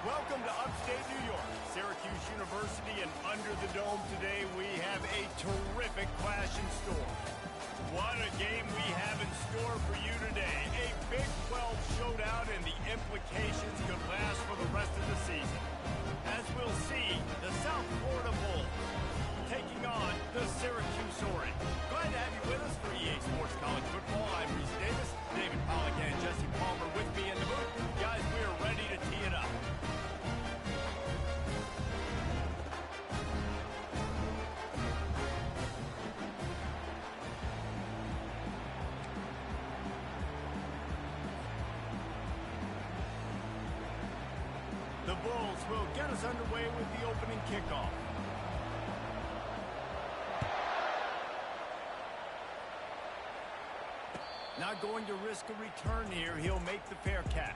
Welcome to upstate New York, Syracuse University, and under the dome today we have a terrific clash in store. What a game we have in store for you today. A Big 12 showdown, and the implications could last for the rest of the season. As we'll see, the South Florida Bulls taking on the Syracuse Orange. Glad to have you with us for EA Sports College Football. I'm Reese Davis, David Pollack, and Jesse Palmer with me in the booth. Guys, we are ready to tee it up. The Bulls will get us underway with the opening kickoff. Not going to risk a return here. He'll make the fair catch.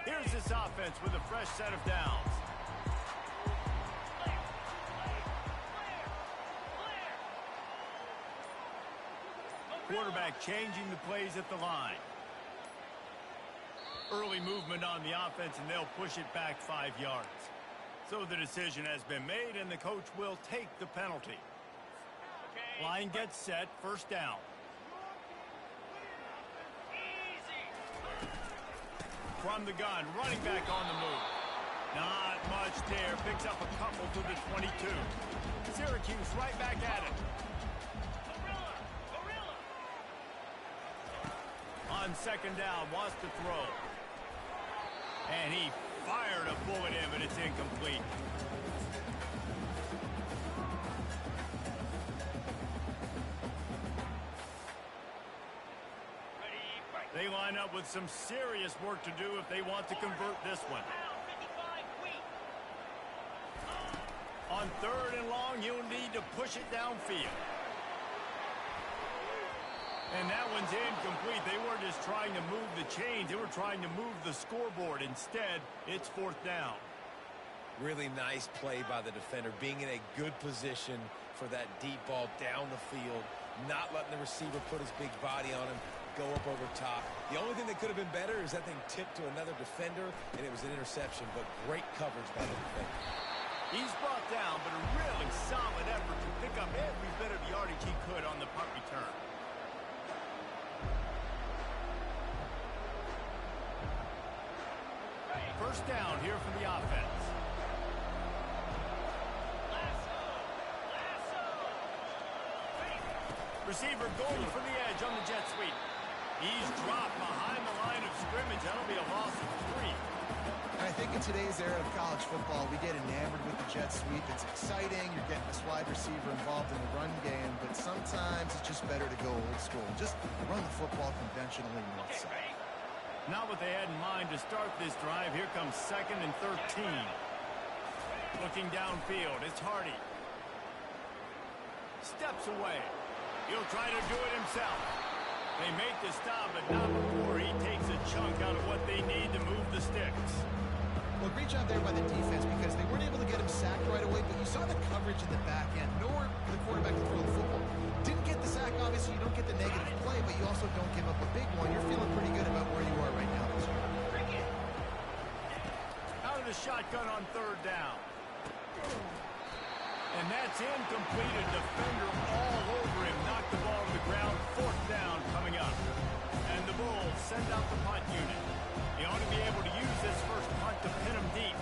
Here's this offense with a fresh set of downs. Quarterback changing the plays at the line. Early movement on the offense, and they'll push it back 5 yards. So the decision has been made, and the coach will take the penalty. Line gets set, first down. From the gun, running back on the move. Not much there, picks up a couple to the 22. Syracuse right back at it. On second down, wants to throw. And he fired a bullet in, but it's incomplete. They line up with some serious work to do if they want to convert this one. On third and long, you'll need to push it downfield. And that one's incomplete. They weren't just trying to move the chains. They were trying to move the scoreboard. Instead, it's fourth down. Really nice play by the defender, being in a good position for that deep ball down the field, not letting the receiver put his big body on him, go up over top. The only thing that could have been better is that thing tipped to another defender, and it was an interception, but great coverage by the defender. He's brought down, but a really solid effort to pick up every bit of yardage he could on the punt return. First down here for the offense. Receiver going for the edge on the jet sweep. He's dropped behind the line of scrimmage. That'll be a loss of 3. I think in today's era of college football, we get enamored with the jet sweep. It's exciting. You're getting this wide receiver involved in the run game, but sometimes it's just better to go old school. Just run the football conventionally north side. Not what they had in mind to start this drive. Here comes 2nd and 13. Looking downfield, it's Hardy. Steps away. He'll try to do it himself. They make the stop, but not before he takes a chunk out of what they need to move the sticks. Well, great job there by the defense because they weren't able to get him sacked right away, but you saw the coverage in the back end. Nowhere for the quarterback to throw the football. Didn't get the sack, obviously. You don't get the negative play, but you also don't give up a big one. You're feeling pretty good about where you are right now this year. Out of the shotgun on third down. And that's incomplete. A defender all over him. Knocked the ball to the ground. Fourth down coming up. And the Bulls send out the punt unit. They ought to be able to use this first punt to pin him deep.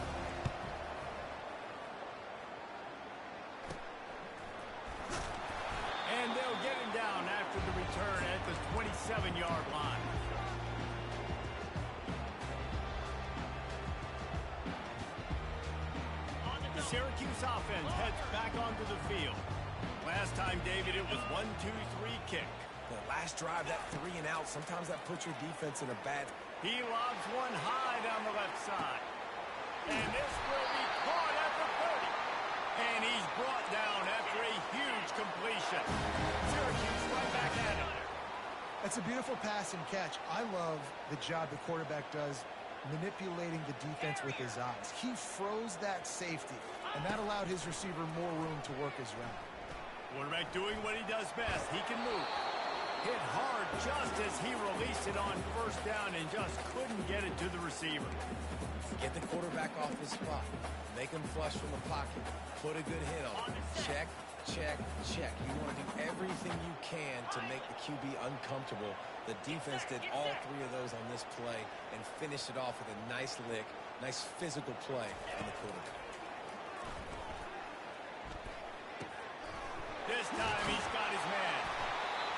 And they'll get him down after the return at the 27-yard line. The Syracuse offense heads back onto the field. Last time, David, it was 1-2-3 kick. The last drive, that 3 and out, sometimes that puts your defense in a bad... He lobs one high down the left side. And this will be caught at the 30. And he's brought down after a huge completion. Syracuse right back at him. That's a beautiful pass and catch. I love the job the quarterback does manipulating the defense with his eyes. He froze that safety, and that allowed his receiver more room to work his route. Quarterback doing what he does best. He can move. Hit hard just as he released it on first down and just couldn't get it to the receiver. Get the quarterback off his spot. Make him flush from the pocket. Put a good hit on him. Check, check, check. You want to do everything you can to make the QB uncomfortable. The defense did all three of those on this play and finished it off with a nice lick, nice physical play on the quarterback. This time he's got his man.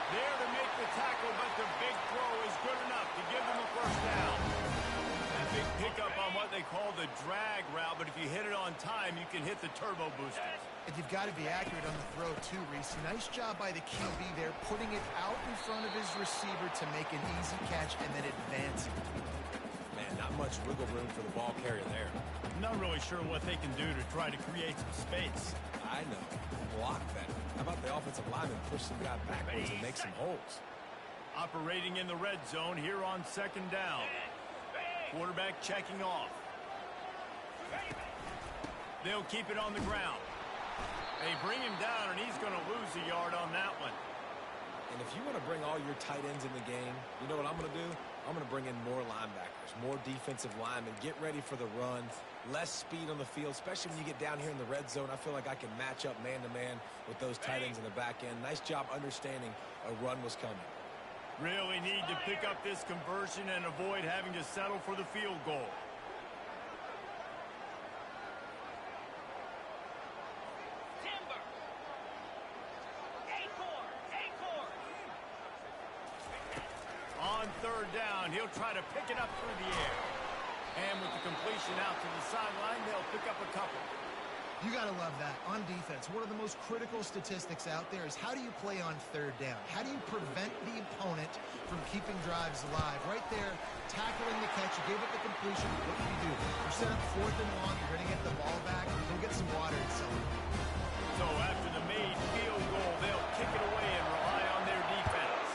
There to make the tackle, but the big throw is good enough to give them a first down. That big pickup on what they call the drag route, but if you hit it on time, you can hit the turbo boosters. And you've got to be accurate on the throw, too, Reese. Nice job by the QB there, putting it out in front of his receiver to make an easy catch and then advancing. Man, not much wiggle room for the ball carrier there. I'm not really sure what they can do to try to create some space. I know. Block better. How about the offensive lineman push some guy backwards and make some holes? Operating in the red zone here on second down. Quarterback checking off. They'll keep it on the ground. They bring him down, and he's going to lose a yard on that one. And if you want to bring all your tight ends in the game, you know what I'm going to do? I'm going to bring in more linebackers, more defensive linemen, get ready for the run, less speed on the field, especially when you get down here in the red zone. I feel like I can match up man-to-man with those tight ends in the back end. Nice job understanding a run was coming. Really need to pick up this conversion and avoid having to settle for the field goal. On third down, he'll try to pick it up through the air. And with the completion out to the sideline, they'll pick up a couple. You got to love that. On defense, one of the most critical statistics out there is how do you play on third down? How do you prevent the opponent from keeping drives alive? Right there, tackling the catch, you gave it the completion. What do? You set up fourth and long, you're going to get the ball back, go get some water and celebrate. So after the made field goal, they'll kick it away and rely on their defense.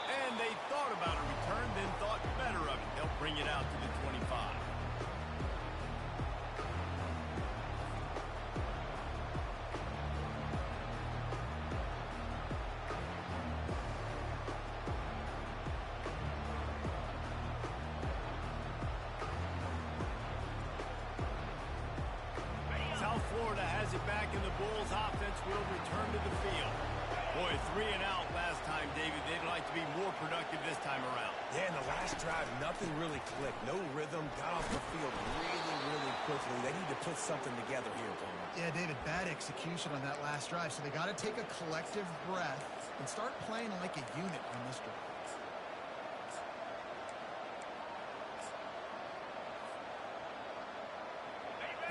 And they thought about a return, then thought better of it. They'll bring it out to the 25. South Florida has it back, and the Bulls offense will return to the field. Boy, 3 and out last time, David. They'd like to be more productive this time around. Yeah, in the last drive, nothing really clicked. No rhythm, got off the field really, really quickly. They need to put something together here, Palmer. Yeah, David, bad execution on that last drive, so they got to take a collective breath and start playing like a unit on this drive.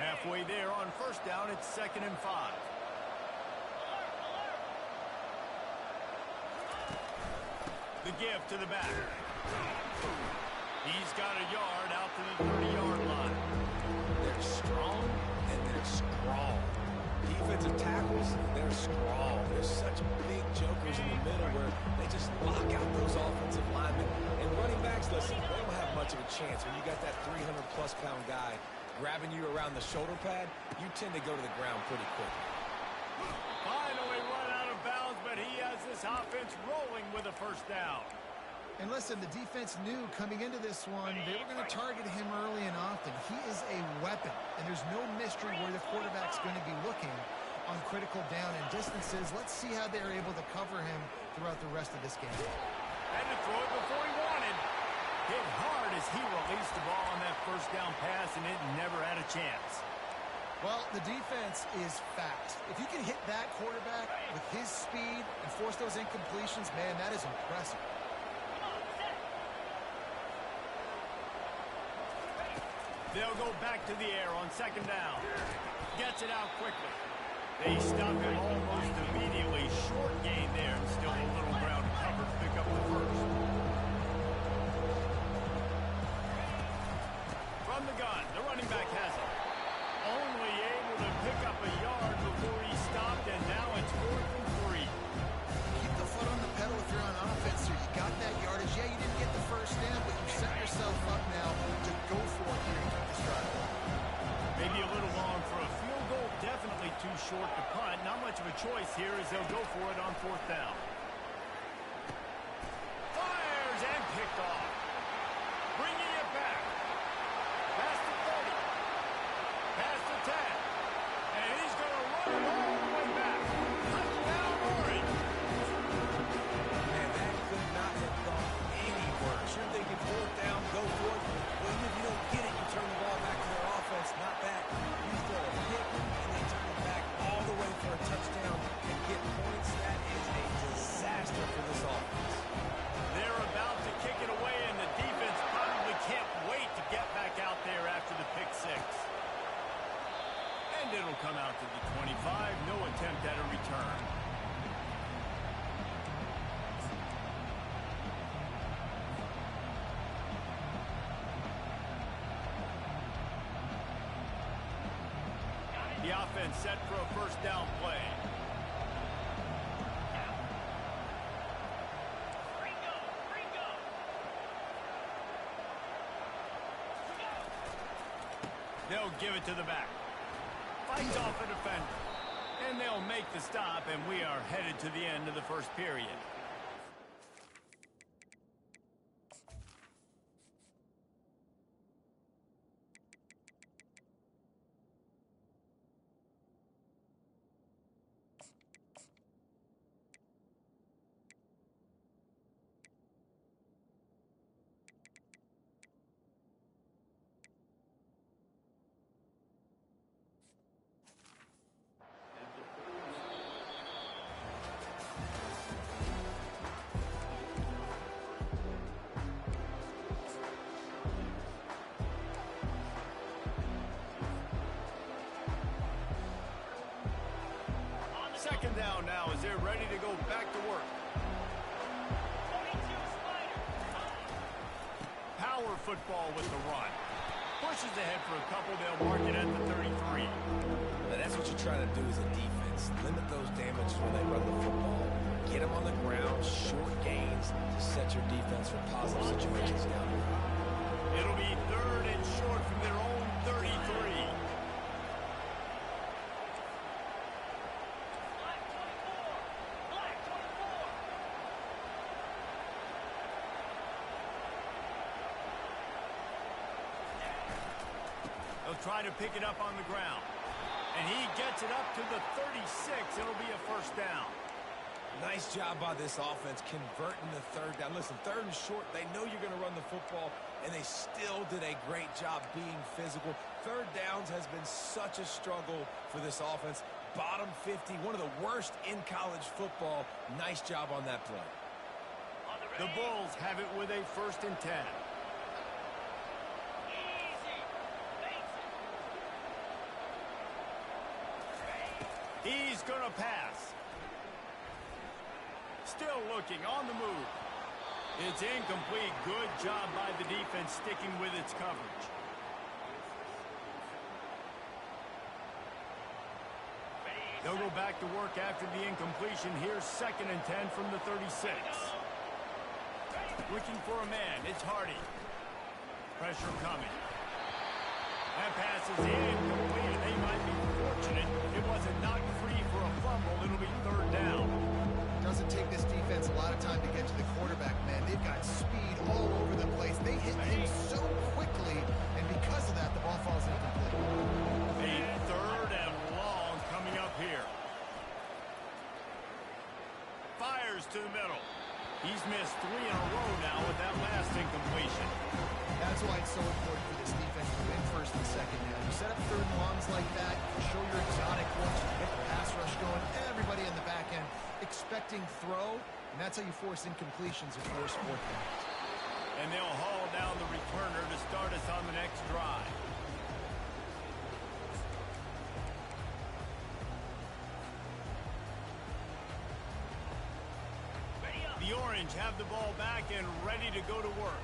Halfway there on first down, it's 2nd and 5. The give to the back. He's got a yard out to the 30-yard line. They're strong and they're scrawl. Defensive tackles, they're scrawl. There's such big jokers in the middle where they just lock out those offensive linemen. And running backs, listen, they don't have much of a chance. When you got that 300-plus pound guy grabbing you around the shoulder pad, you tend to go to the ground pretty quickly. Finally run out of bounds, but he has this offense rolling with a first down. And listen, the defense knew coming into this one, they were going to target him early and often. He is a weapon, and there's no mystery where the quarterback's going to be looking on critical down and distances. Let's see how they're able to cover him throughout the rest of this game. Had to throw it before he wanted. Hit hard as he released the ball on that first down pass, and it never had a chance. Well, the defense is fast. If you can hit that quarterback with his speed and force those incompletions, man, that is impressive. They'll go back to the air on 2nd down. Gets it out quickly. They stop him almost immediately. Short gain there, and still a little ground cover to pick up the first. From the gun, the running back has it. Only able to pick up a yard before he stopped, and now it's 4th and 3. Keep the foot on the pedal if you're on offense. Maybe a little long for a field goal. Definitely too short to punt. Not much of a choice here as they'll go for it on 4th down. Fires and picked off. Bringing it back. Past the 30. Past the 10. And he's going to run it all the way back. Touchdown, Orange. Man, that could not have gone any worse. You're thinking 4th down, go for it. Well, even if you don't get it, you turn the ball back to their offense. Not that. You throw a pick, and they turn it back all the way for a touchdown and get points. That is a disaster for this offense. They're about to kick it away, and the defense probably can't wait to get back out there after the pick 6. And it'll come out to the 25. No attempt at a return. The offense set for a 1st down play. They'll give it to the back. Fights off a defender. And they'll make the stop, and we are headed to the end of the 1st period. Second down now as they're ready to go back to work. Power football with the run. Pushes ahead for a couple. They'll mark it at the 33. Now that's what you try to do as a defense. Limit those damages when they run the football. Get them on the ground, short gains to set your defense for positive situations down the road. It'll be 3rd and short from their own 33. Try to pick it up on the ground. And he gets it up to the 36. It'll be a 1st down. Nice job by this offense converting the 3rd down. Listen, 3rd and short, they know you're going to run the football, and they still did a great job being physical. 3rd downs has been such a struggle for this offense. Bottom 50, one of the worst in college football. Nice job on that play. The Bulls have it with a 1st and 10. He's going to pass. Still looking on the move. It's incomplete. Good job by the defense sticking with its coverage. They'll go back to work after the incompletion. Here's 2nd and 10 from the 36. Looking for a man. It's Hardy. Pressure coming. That pass is incomplete. They might be fortunate it wasn't knocked free for a fumble. It'll be 3rd down. Doesn't take this defense a lot of time to get to the quarterback, man. They've got speed all over the place. They hit him so quickly, and because of that, the ball falls incomplete. A 3rd and long coming up here. Fires to the middle. He's missed 3 in a row now with that last incompletion. That's why it's so important for this defense to win 1st and 2nd down. You set up 3rd and longs like that, you show your exotic looks, you get the pass rush going, everybody in the back end expecting throw, and that's how you force incompletions and force 4th down. And they'll haul down the returner to start us on the next drive. The Orange have the ball back and ready to go to work.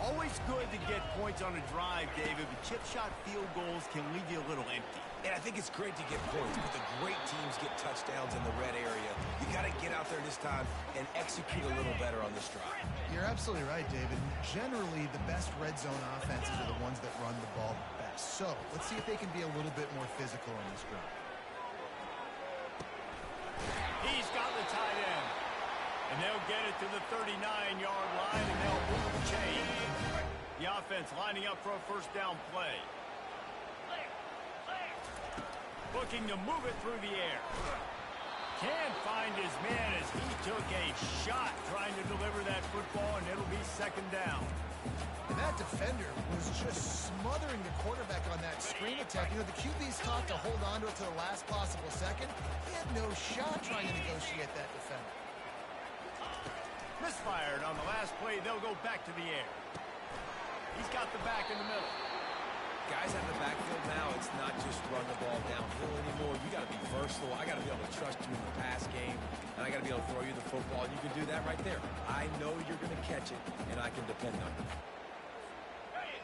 Always good to get points on a drive, David, but chip shot field goals can leave you a little empty. And I think it's great to get points, but the great teams get touchdowns in the red area. You got to get out there this time and execute a little better on this drive. You're absolutely right, David. Generally, the best red zone offenses are the ones that run the ball best. pass. So let's see if they can be a little bit more physical on this ground. He's got the tight end. And they'll get it to the 39-yard line, and they'll move the chain. The offense lining up for a first down play. Looking to move it through the air. Can't find his man as he took a shot trying to deliver that football, and it'll be second down. And that defender was just smothering the quarterback on that screen attack. You know, the QB's taught to hold on to it to the last possible second. He had no shot trying to negotiate that defender. Misfired on the last play. They'll go back to the air. He's got the back in the middle. Guys out of the backfield now, it's not just run the ball downhill anymore. You got to be versatile. I got to be able to trust you in the pass game, and I got to be able to throw you the football, and you can do that right there. I know you're going to catch it, and I can depend on it.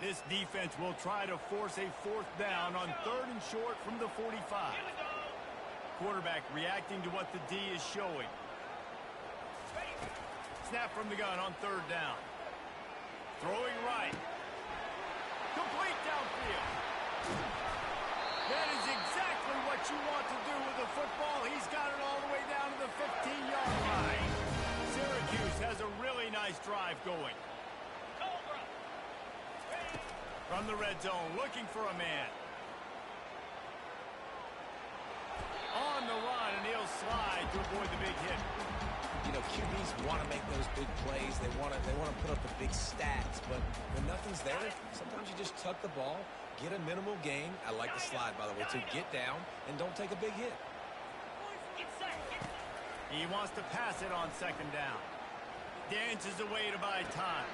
This defense will try to force a fourth down on 3rd and short from the 45. Quarterback reacting to what the D is showing. Snap from the gun on 3rd down. Throwing right. Complete downfield. That is exactly what you want to do with the football. He's got it all the way down to the 15-yard line. Syracuse has a really nice drive going. From the red zone, looking for a man. On the run, and he'll slide to avoid the big hit. You know, QBs want to make those big plays. They want to put up the big stats. But when nothing's there, sometimes you just tuck the ball, get a minimal gain. I like the slide, by the way, to get down and don't take a big hit. He wants to pass it on 2nd down. Dances away to buy time.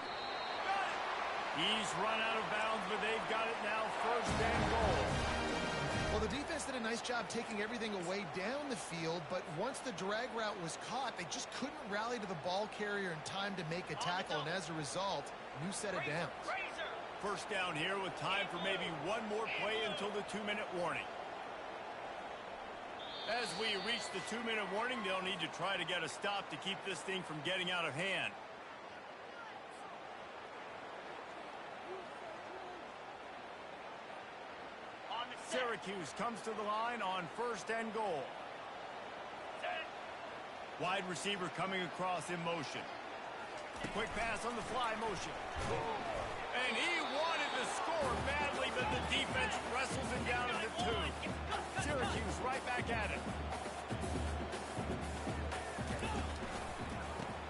He's run out of bounds, but they've got it now 1st and goal. Well, the defense did a nice job taking everything away down the field, but once the drag route was caught, they just couldn't rally to the ball carrier in time to make a tackle, and as a result, new set of downs. First down here with time for maybe one more play until the 2-minute warning. As we reach the 2-minute warning, they'll need to try to get a stop to keep this thing from getting out of hand. Syracuse comes to the line on 1st and goal. Wide receiver coming across in motion. Quick pass on the fly motion. And he wanted to score badly, but the defense wrestles him down at the 2. Syracuse right back at it.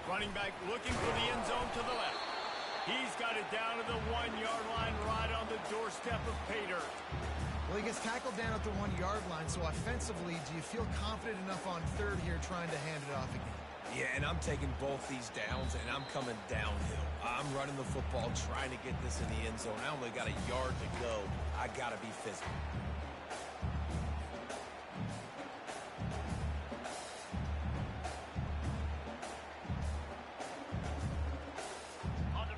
Running back looking for the end zone to the left. He's got it down to the 1-yard line right on the doorstep of Pater. Well, he gets tackled down at the 1-yard line, so offensively, do you feel confident enough on 3rd here trying to hand it off again? Yeah, and I'm taking both these downs, and I'm coming downhill. I'm running the football, trying to get this in the end zone. I only got a yard to go. I got to be physical.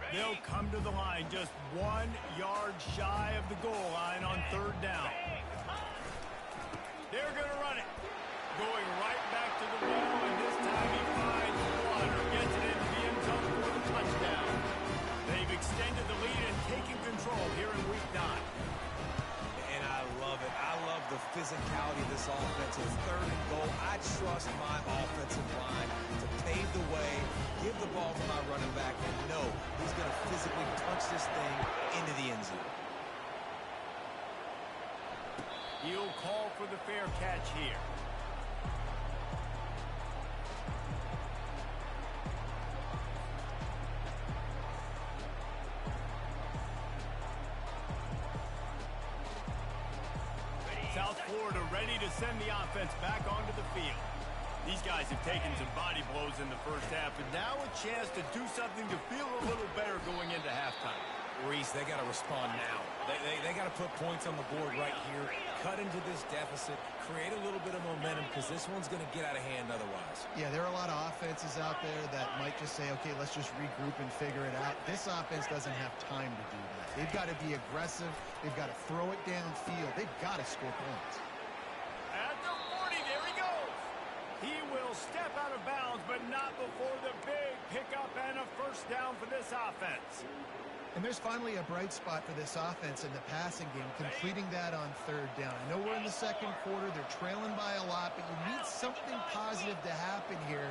They'll come to the line just 1 yard shy of the goal line on 3rd down. They're going to run it. Going right back to the wall, and this time he finds water. Gets it into the end zone for the touchdown. They've extended the lead and taken control here in week 9. And I love it. I love the physicality of this offense. It's 3rd and goal. I trust my offensive line to pave the way, give the ball to my running back, and know he's going to physically punch this thing into the end zone. He'll call for the fair catch here. South Florida ready to send the offense back onto the field. These guys have taken some body blows in the first half, and now a chance to do something to feel a little better going into halftime. Reese, they got to respond now. They got to put points on the board right here, cut into this deficit, create a little bit of momentum, because this one's going to get out of hand otherwise. Yeah, there are a lot of offenses out there that might just say, okay, let's just regroup and figure it out. This offense doesn't have time to do that. They've got to be aggressive. They've got to throw it downfield. They've got to score points. At the 40, there he goes. He will step out of bounds, but not before the big pickup and a first down for this offense. And there's finally a bright spot for this offense in the passing game, completing that on third down. I know we're in the second quarter. They're trailing by a lot, but you need something positive to happen here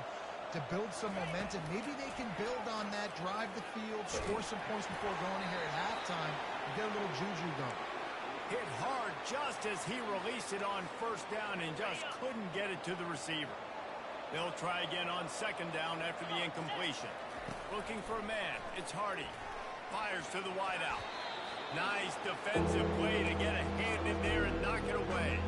to build some momentum. Maybe they can build on that, drive the field, score some points before going in here at halftime, and get a little juju going. Hit hard just as he released it on first down and just couldn't get it to the receiver. They'll try again on second down after the incompletion. Looking for a man. It's Hardy. Fires to the wideout. Nice defensive play to get a hand in there and knock it away.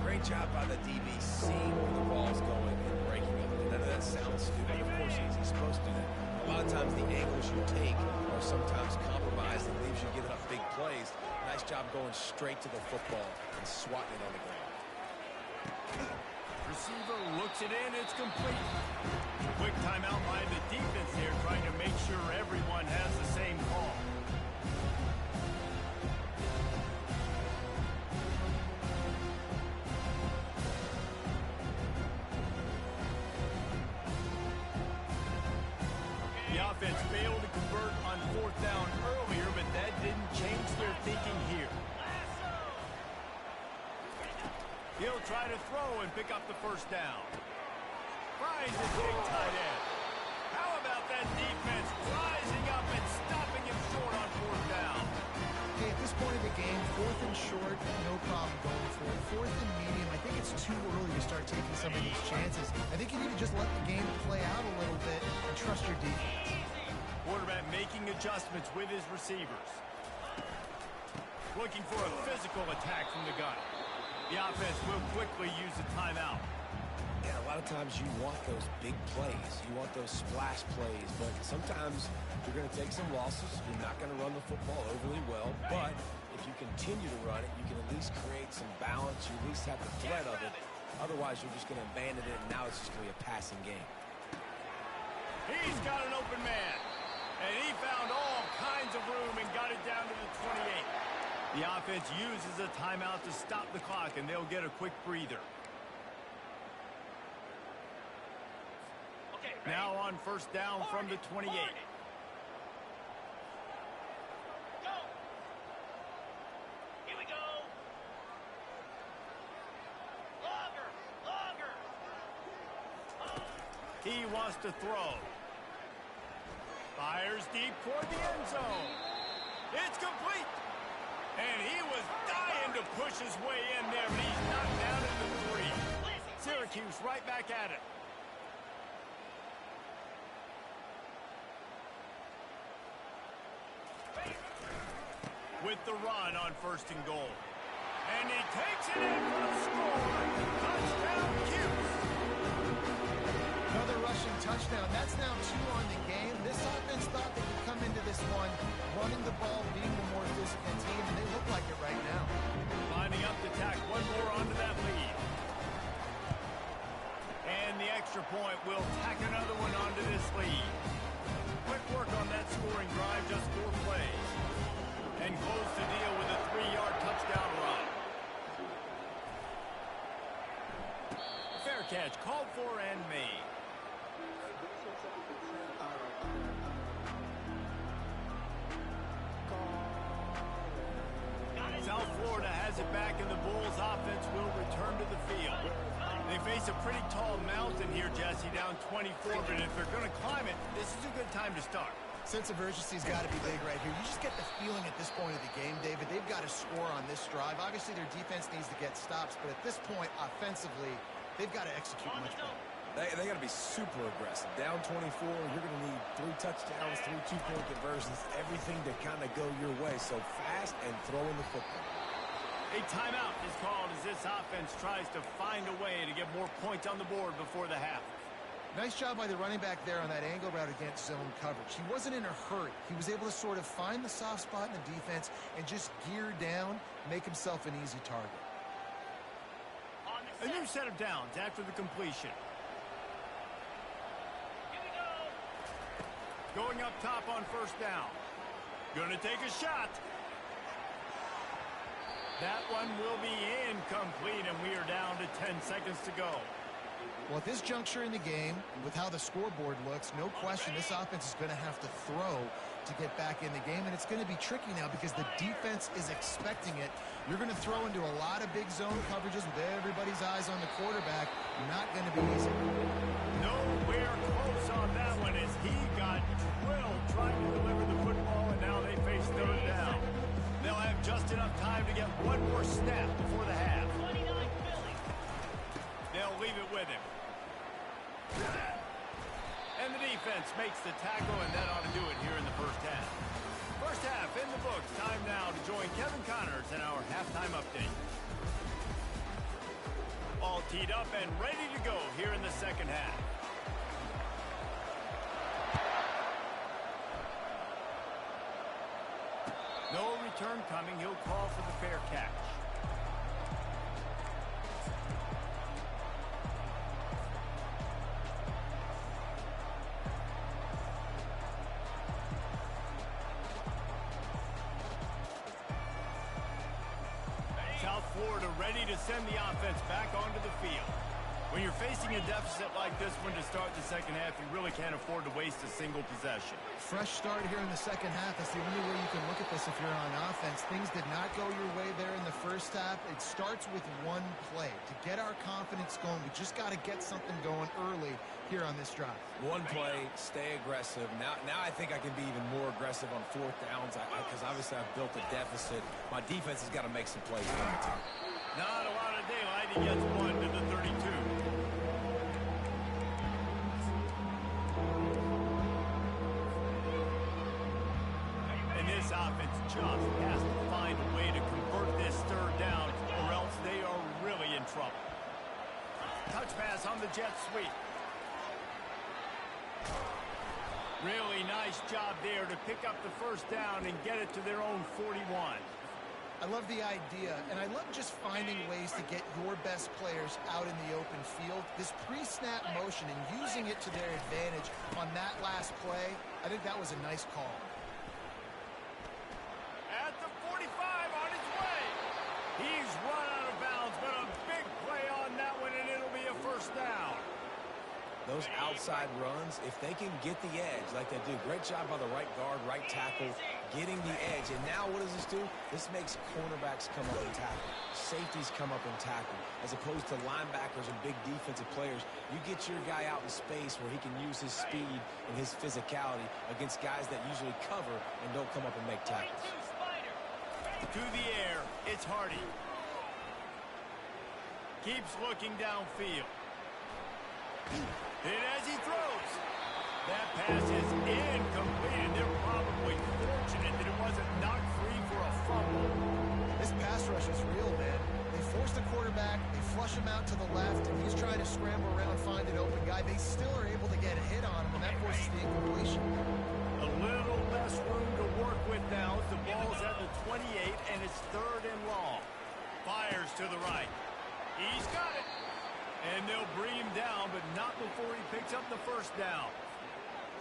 Great job by the DB seeing where the ball's going and breaking up. None of that sounds stupid. Of course, he's supposed to do that. A lot of times the angles you take are sometimes compromised and leaves you giving up big plays. Nice job going straight to the football and swatting it on the ground. Receiver looks it in. It's complete. Quick timeout by the defense here, trying to make sure everyone has the same call. The offense failed to convert on fourth down earlier, but that didn't change their thinking here. He'll try to throw and pick up the first down. Finds his big tight end. How about that defense rising up and stopping him short on fourth down? Hey, at this point of the game, fourth and short, no problem going for it. Fourth and medium, I think it's too early to start taking some of these chances. I think you need to just let the game play out a little bit and trust your defense. Quarterback making adjustments with his receivers. Looking for a physical attack from the gun. The offense will quickly use a timeout. Yeah, a lot of times you want those big plays. You want those splash plays, but sometimes you're going to take some losses. You're not going to run the football overly well, but if you continue to run it, you can at least create some balance. You at least have the threat of it. Otherwise, you're just going to abandon it, and now it's just going to be a passing game. He's got an open man, and he found all kinds of room and got it down to the 28. The offense uses a timeout to stop the clock, and they'll get a quick breather. Okay, now on first down from the 28. Go. Here we go. Longer. He wants to throw. Fires deep toward the end zone. It's complete. And he was dying to push his way in there, but he's knocked down at the 3. Syracuse right back at it. With the run on first and goal. And he takes it in for the score. Touchdown, Cuse. Another rushing touchdown. That's now 2 on the game. This offense thought they could come into this one running the ball, being the more physical team, and they look like it right now. Lining up to tack one more onto that lead. And the extra point will tack another one onto this lead. Quick work on that scoring drive, just 4 plays. And close to deal with a 3-yard touchdown run. Fair catch, called for and made. South Florida has it back, and the Bulls offense will return to the field. They face a pretty tall mountain here, Jesse, down 24, but if they're going to climb it, this is a good time to start. Sense of urgency's got to be big right here. You just get the feeling at this point of the game, David, they've got to score on this drive. Obviously, their defense needs to get stops, but at this point, offensively, they've got to execute much better. They got to be super aggressive. Down 24, you're going to need 3 touchdowns, 3 two-point conversions, everything to kind of go your way. So fast and throwing the football. A timeout is called as this offense tries to find a way to get more points on the board before the half. Nice job by the running back there on that angle route against zone coverage. He wasn't in a hurry. He was able to sort of find the soft spot in the defense and just gear down, make himself an easy target. A new set of downs after the completion. Here we go. Going up top on first down. Gonna take a shot. That one will be incomplete, and we are down to 10 seconds to go. Well, at this juncture in the game, with how the scoreboard looks, no question this offense is going to have to throw to get back in the game, and it's going to be tricky now because the defense is expecting it. You're going to throw into a lot of big zone coverages with everybody's eyes on the quarterback. Not going to be easy. Nowhere close on that one as he got drilled trying to deliver the football, and now they face third down. They'll have just enough time to get one more snap before the half. 29 Philly. They'll leave it with him. And the defense makes the tackle, and that ought to do it here in the first half. First half in the books. Time now to join Kevin Connors in our halftime update. All teed up and ready to go here in the second half. No return coming. He'll call for the fair catch. South Florida ready to send the offense back onto the field. When you're facing a deficit like this one to start the second half, you really can't afford to waste a single possession. Fresh start here in the second half. That's the only way you can look at this if you're on offense. Things did not go your way there in the first half. It starts with one play. To get our confidence going, we just got to get something going early here on this drive. One play, stay aggressive. Now I think I can be even more aggressive on fourth downs because obviously I've built a deficit. My defense has got to make some plays. Not a lot of daylight. He gets one to the 32. And this offense just has to find a way to convert this third down, or else they are really in trouble. Touch pass on the jet sweep. Really nice job there to pick up the first down and get it to their own 41. I love the idea, and I love just finding ways to get your best players out in the open field. This pre-snap motion and using it to their advantage on that last play, I think that was a nice call. At the 45 on his way. He's run out of bounds, but a big play on that one, and it'll be a first down. Those outside runs, if they can get the edge like they do, great job by the right guard, right tackle, getting the edge. And now what does this do? This makes cornerbacks come up and tackle. Safeties come up and tackle. As opposed to linebackers and big defensive players, you get your guy out in space where he can use his speed and his physicality against guys that usually cover and don't come up and make tackles. To the air, it's Hardy. Keeps looking downfield. And as he throws, that pass is incomplete, and they're probably fortunate that it wasn't knocked free for a fumble. This pass rush is real, man. They force the quarterback, they flush him out to the left, and he's trying to scramble around, find an open guy. They still are able to get a hit on him, and that forces the incompletion. A little less room to work with now as the ball's at the 28, and it's third and long. Fires to the right. He's got it. And they'll bring him down, but not before he picks up the first down.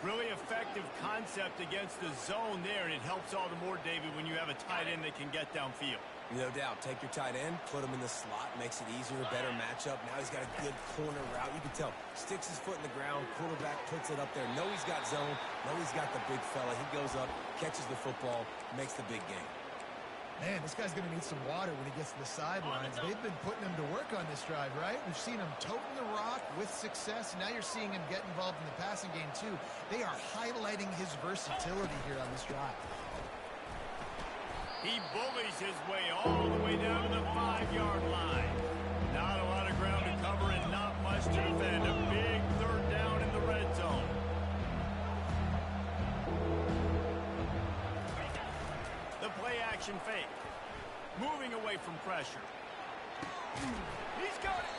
Really effective concept against the zone there, and it helps all the more, David, when you have a tight end that can get downfield. No doubt. Take your tight end, put him in the slot, makes it easier, better matchup. Now he's got a good corner route. You can tell. Sticks his foot in the ground, quarterback puts it up there. Know he's got zone, know he's got the big fella. He goes up, catches the football, makes the big game. Man, this guy's going to need some water when he gets to the sidelines. They've been putting him to work on this drive, right? We've seen him toting the rock with success. Now you're seeing him get involved in the passing game, too. They are highlighting his versatility here on this drive. He bullies his way all the way down to the 5-yard line. Not a lot of ground to cover and not much to defend. A big third down in the red zone. The play-action fake. Moving away from pressure. He's got it.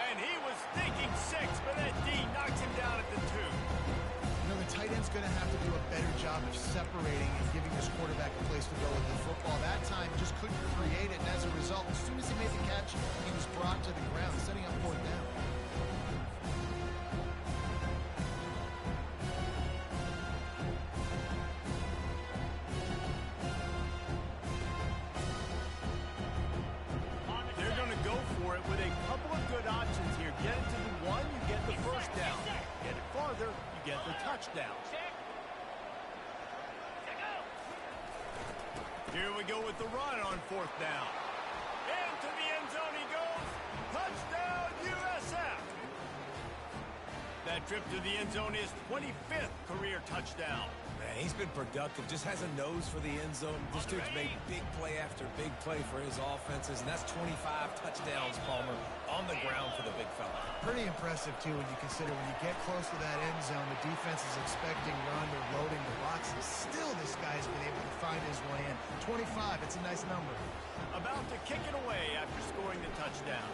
And he was thinking 6, but that D knocks him down at the 2. You know, the tight end's going to have to do a better job of separating and giving this quarterback a place to go with the football. That time just couldn't create it, and as a result, as soon as he made the catch, he was brought to the ground, setting up fourth down. With a couple of good options here. Get it to the 1, you get the first down. Get it farther, you get the touchdown. Here we go with the run on 4th down. Into the end zone he goes. Touchdown, USF. That trip to the end zone is 25th career touchdown. Man, he's been productive, just has a nose for the end zone. This dude's made big play after big play for his offenses, and that's 25 touchdowns, Palmer, on the ground for the big fella. Pretty impressive, too, when you consider when you get close to that end zone, the defense is expecting run or loading the boxes. Still, this guy's been able to find his way in. 25, it's a nice number. About to kick it away after scoring the touchdown.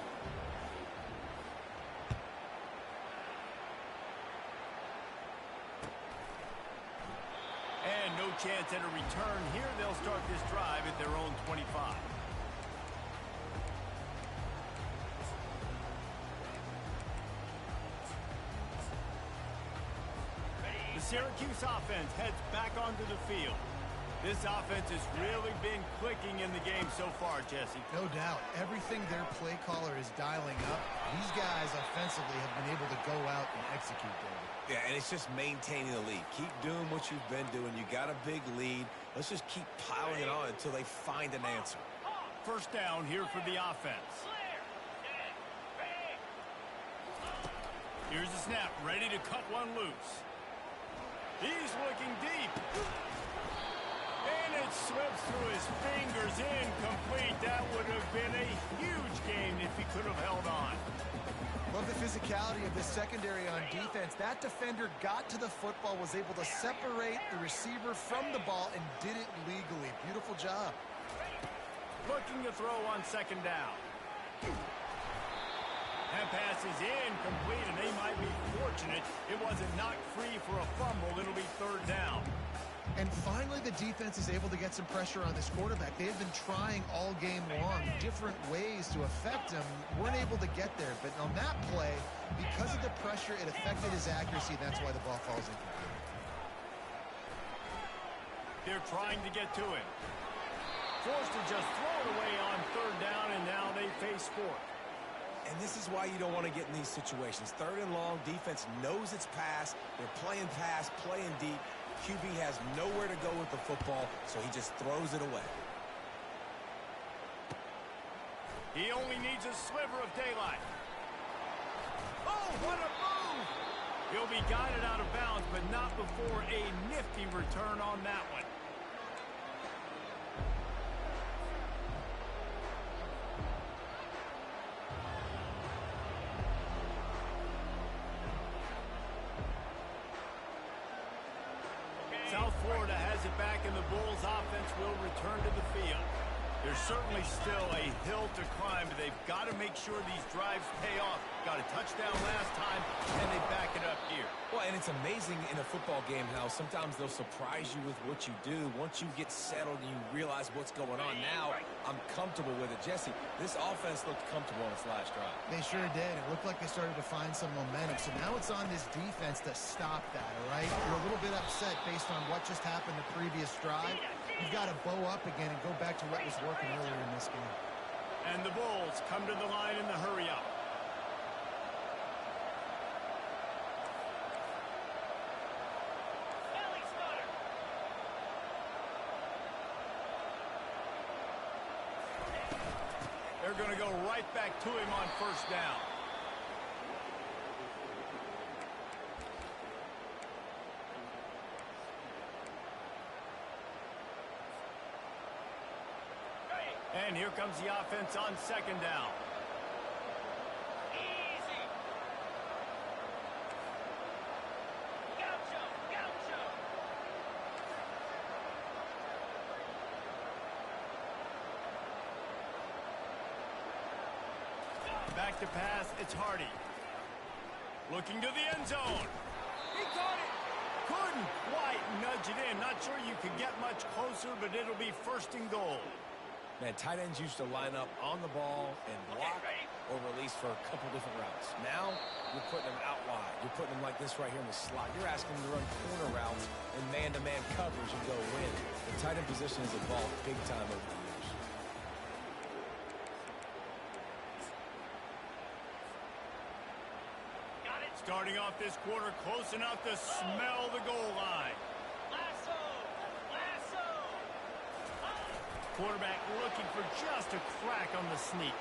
And no chance at a return here. They'll start this drive at their own 25. The Syracuse offense heads back onto the field. This offense has really been clicking in the game so far, Jesse. No doubt. Everything their play caller is dialing up, these guys offensively have been able to go out and execute, David. Yeah, and it's just maintaining the lead. Keep doing what you've been doing. You got a big lead. Let's just keep piling it on until they find an answer. 1st down here for the offense. Here's the snap, ready to cut one loose. He's looking deep. And it slips through his fingers, incomplete. That would have been a huge gain if he could have held on. Love the physicality of this secondary on defense. That defender got to the football, was able to separate the receiver from the ball, and did it legally. Beautiful job. Looking to throw on 2nd down. That pass is incomplete, and they might be fortunate it wasn't knocked free for a fumble. It'll be 3rd down. And finally, the defense is able to get some pressure on this quarterback. They've been trying all game long different ways to affect him. Weren't able to get there. But on that play, because of the pressure, it affected his accuracy. That's why the ball falls incomplete. They're trying to get to him. Forced to just throw it away on 3rd down, and now they face 4th. And this is why you don't want to get in these situations. 3rd and long, defense knows it's pass. They're playing pass, playing deep. QB has nowhere to go with the football, so he just throws it away. He only needs a sliver of daylight. Oh, what a move! He'll be guided out of bounds, but not before a nifty return on that one. South Florida has it back, and the Bulls offense will return to the field. There's certainly still a hill to climb, but they've got to make sure these drives pay off. Got a touchdown last time, and they back it up here. Well, and it's amazing in a football game how sometimes they'll surprise you with what you do. Once you get settled and you realize what's going on now, I'm comfortable with it. Jesse, this offense looked comfortable on its last drive. They sure did. It looked like they started to find some momentum. So now it's on this defense to stop that, all right? You're a little bit upset based on what just happened the previous drive. You've got to bow up again and go back to what was working earlier in this game. And the Bulls come to the line in the hurry-up. They're going to go right back to him on 1st down. And here comes the offense on 2nd down. Easy. Gaucho, gaucho. Back to pass, it's Hardy. Looking to the end zone. He caught it. Couldn't quite nudge it in. Not sure you could get much closer, but it'll be 1st and goal. Man, tight ends used to line up on the ball and block or release for a couple different routes. Now, you're putting them out wide. You're putting them like this right here in the slot. You're asking them to run corner routes and man-to-man coverage and go win. The tight end position has evolved big time over the years. Got it. Starting off this quarter close enough to smell the goal line. Lasso. Lasso. quarterback looking for just a crack on the sneak.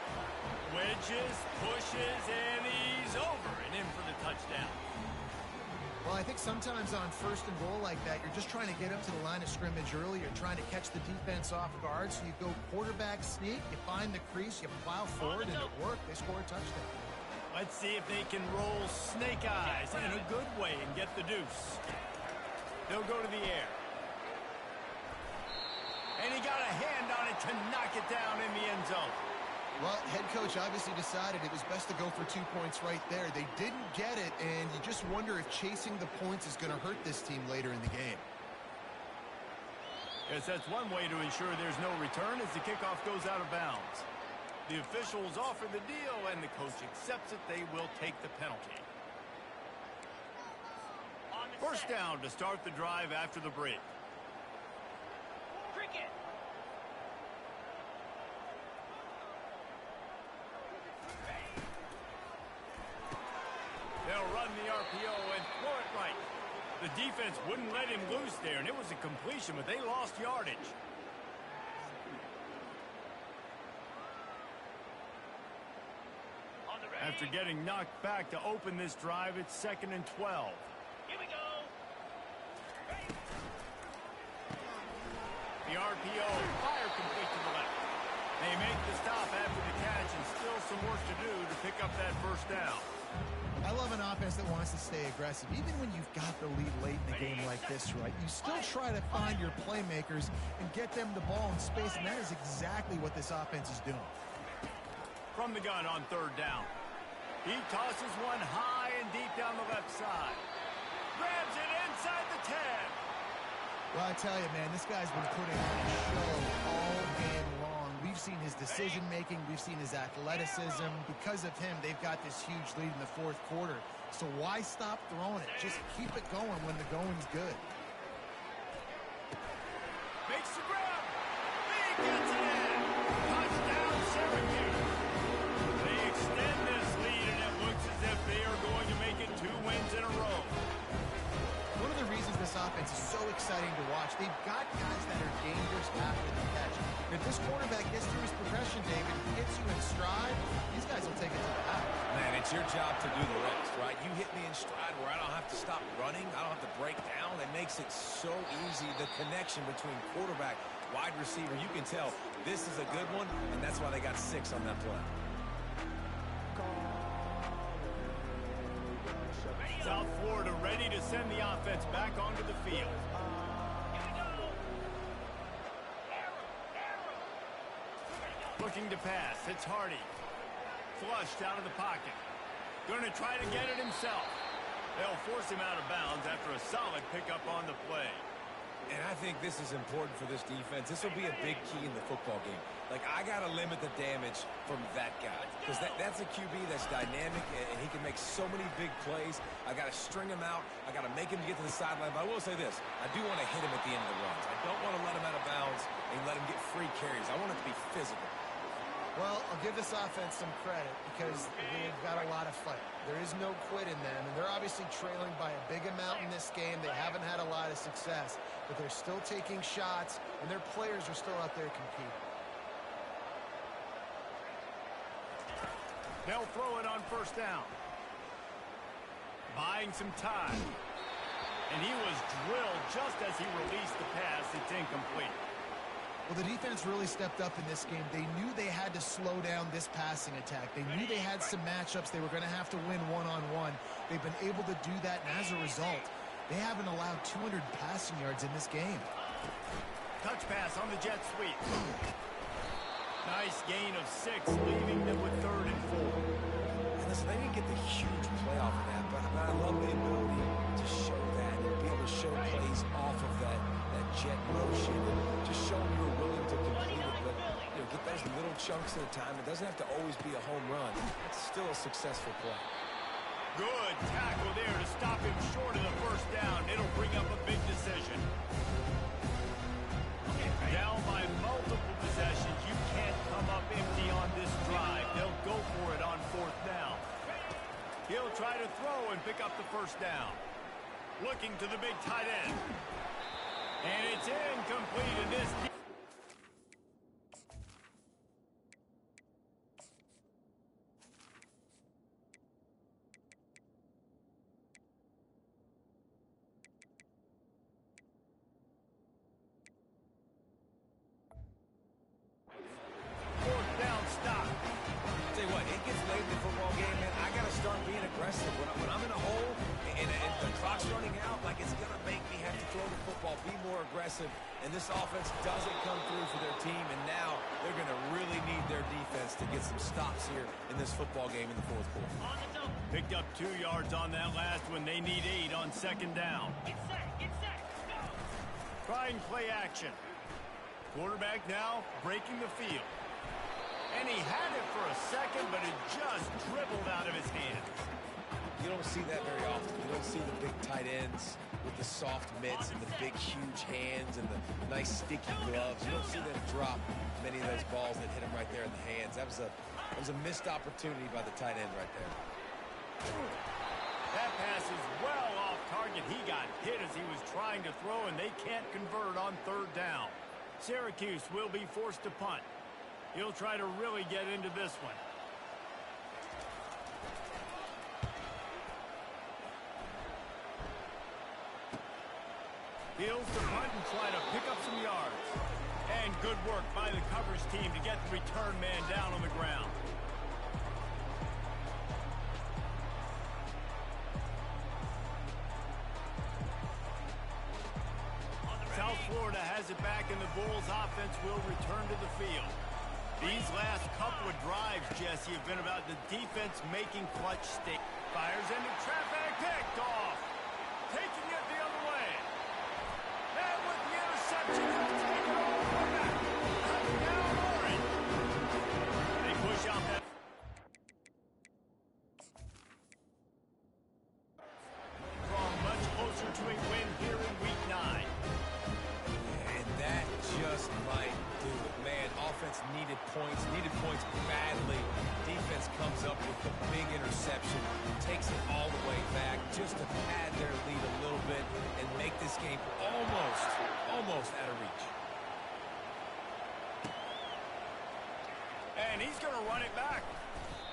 Wedges, pushes, and he's over and in for the touchdown. Well, I think sometimes on first and goal like that, you're just trying to get up to the line of scrimmage early. You're trying to catch the defense off guard. So you go quarterback sneak, you find the crease, you plow forward, and it worked. They score a touchdown. Let's see if they can roll snake eyes in a good way and get the deuce. They'll go to the air. And he got a hand on it to knock it down in the end zone. Well, head coach obviously decided it was best to go for 2 points right there. They didn't get it, and you just wonder if chasing the points is going to hurt this team later in the game. Yes, that's one way to ensure there's no return as the kickoff goes out of bounds. The officials offer the deal, and the coach accepts it. They will take the penalty. First down to start the drive after the break. Cricket. They'll run the RPO and throw it right. The defense wouldn't let him loose there, and it was a completion, but they lost yardage. After getting knocked back to open this drive, it's 2nd and 12. Here we go. The RPO, fire complete to the left. They make the stop after the catch, and still some work to do to pick up that first down. I love an offense that wants to stay aggressive. Even when you've got the lead late in a game like this, right, you still try to find your playmakers and get them the ball in space, and that is exactly what this offense is doing. From the gun on 3rd down. He tosses one high and deep down the left side. Grabs it inside the 10. Well, I tell you, man, this guy's been putting on a show all game long. We've seen his decision-making. We've seen his athleticism. Because of him, they've got this huge lead in the 4th quarter. So why stop throwing it? Just keep it going when the going's good. Makes the grab. He gets it in. Touchdown, Syracuse. They extend this lead, and it looks as if they are going to make it 2 wins in a row. One of the reasons this offense is so exciting to watch, they've got guys that are dangerous after the catch. If this quarterback gets through his progression, David, hits you in stride, these guys will take it to the house. Man, it's your job to do the rest, right? You hit me in stride where I don't have to stop running. I don't have to break down. It makes it so easy. The connection between quarterback, wide receiver, you can tell this is a good one, and that's why they got 6 on that play. South Florida ready to send the offense back onto the field. Here we go. Looking to pass. It's Hardy. Flushed out of the pocket. Going to try to get it himself. They'll force him out of bounds after a solid pickup on the play. And I think this is important for this defense. This will be a big key in the football game. Like, I got to limit the damage from that guy. Because that's a QB that's dynamic, and he can make so many big plays. I got to string him out. I got to make him get to the sideline. But I will say this. I do want to hit him at the end of the runs. I don't want to let him out of bounds and let him get free carries. I want it to be physical. Well, I'll give this offense some credit because they've got a lot of fight. There is no quit in them, and they're obviously trailing by a big amount in this game. They haven't had a lot of success, but they're still taking shots, and their players are still out there competing. They'll throw it on 1st down. Buying some time. And he was drilled just as he released the pass. It's incomplete. Well, the defense really stepped up in this game. They knew they had to slow down this passing attack. They knew they had some matchups they were going to have to win one-on-one. They've been able to do that, and as a result, they haven't allowed 200 passing yards in this game. Touch pass on the jet sweep. Nice gain of 6, leaving them with 3rd and 4. And listen, they didn't get the huge play off of that, but I love the ability to show that and be able to show plays off of that jet motion and just show them you're willing to complete it. But get those little chunks at a time. It doesn't have to always be a home run. It's still a successful play. Good tackle there to stop him short of the 1st down. It'll bring up a big decision. Down by multiple possessions. You can't come up empty on this drive. They'll go for it on 4th down. He'll try to throw and pick up the 1st down. Looking to the big tight end. And it's incomplete in this. when I'm in a hole and the clock's running out, like it's going to make me have to throw the football, be more aggressive, and this offense doesn't come through for their team, and now they're going to really need their defense to get some stops here in this football game in the fourth quarter. On the double. Picked up 2 yards on that last one. They need 8 on second down. Get set. Get set. Go. Try and play action. Quarterback now breaking the field. And he had it for a second, but it just dribbled out of his hands. You don't see that very often. You don't see the big tight ends with the soft mitts and the big, huge hands and the nice, sticky gloves. You don't see them drop many of those balls that hit him right there in the hands. That was a missed opportunity by the tight end right there. That pass is well off target. He got hit as he was trying to throw, and they can't convert on third down. Syracuse will be forced to punt. He'll try to really get into this one. He'll to punt and try to pick up some yards. And good work by the coverage team to get the return man down on the ground. South Florida has it back, and the Bulls offense will return to the field. These last couple of drives, Jesse, have been about the defense making clutch stays. Fires into traffic, picked off. Taking it the other way. And with the interception, he'll take it all the way back. Touchdown, Orange. They push out that. From much closer to a win here in Week 9. And that just might do it. Man, offense needed points badly. Defense comes up with the big interception, takes it all the way back just to pad their lead a little bit and make this game almost out of reach. And he's going to run it back.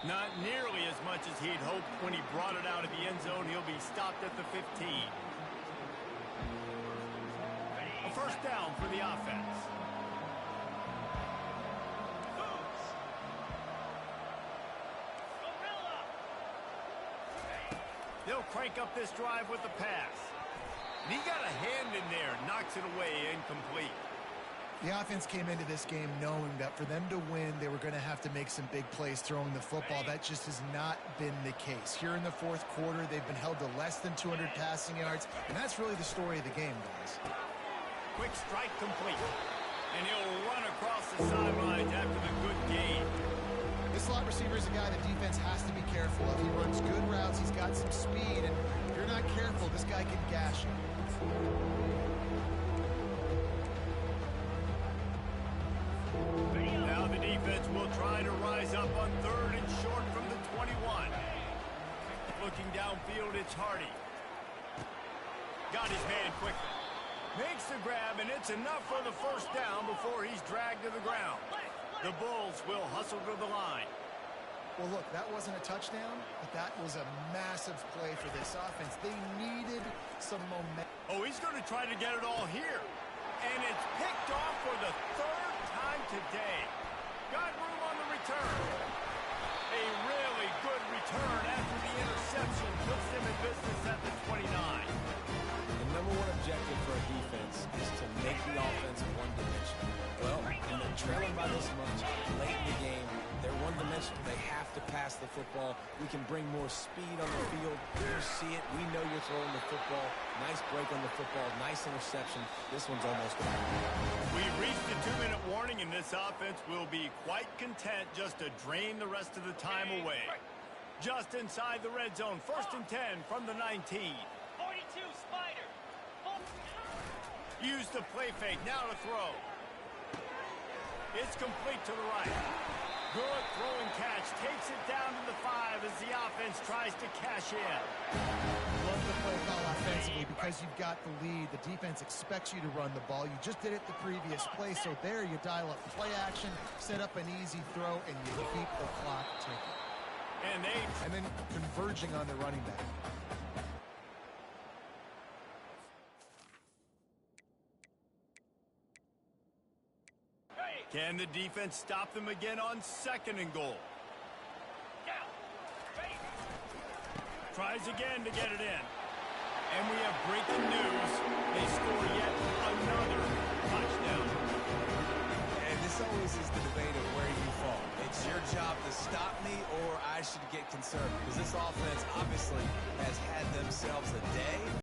Not nearly as much as he'd hoped when he brought it out of the end zone. He'll be stopped at the 15. A first down for the offense. Gorilla. They'll crank up this drive with the pass. And he got a hand in there, knocks it away, incomplete. The offense came into this game knowing that for them to win, they were going to have to make some big plays throwing the football. That just has not been the case. Here in the fourth quarter, they've been held to less than 200 passing yards, and that's really the story of the game, guys. Quick strike complete. And he'll run across the sidelines after the good gain. This slot receiver is a guy the defense has to be careful of. He runs good routes, he's got some speed, and if you're not careful, this guy can gash you. Now the defense will try to rise up on third and short from the 21. Looking downfield, it's Hardy. Got his man quickly. Makes the grab, and it's enough for the first down before he's dragged to the ground. The Bulls will hustle to the line. Well, look, that wasn't a touchdown, but that was a massive play for this offense. They needed some momentum. Oh, he's going to try to get it all here. And it's picked off for the third time today. Got room on the return. A really good return after the interception puts them in business at the 29. The number one objective for a defense is to make the offense one-dimensional. Well, when they're trailing by this much late in the game, they're one-dimensional. They have to pass the football. We can bring more speed on the field. You see it. We know you're throwing the football. Nice break on the football. Nice interception. This one's almost gone. We've reached the 2-minute warning, and this offense will be quite content just to drain the rest of the time away. Just inside the red zone. First and 10 from the 19. 42 Spider. Use the play fake. Now to throw. It's complete to the right. Good throw and catch. Takes it down to the 5 as the offense tries to cash in. Love the play call offensively because you've got the lead. The defense expects you to run the ball. You just did it the previous play, so there you dial up play action, set up an easy throw, and you keep the clock ticking. And then converging on the running back. Can the defense stop them again on second and goal? Down. Ready. Tries again to get it in. And we have breaking news. They score yet another touchdown. And this always is the debate of where you fall. It's your job to stop me, or I should get concerned, because this offense obviously has had themselves a day.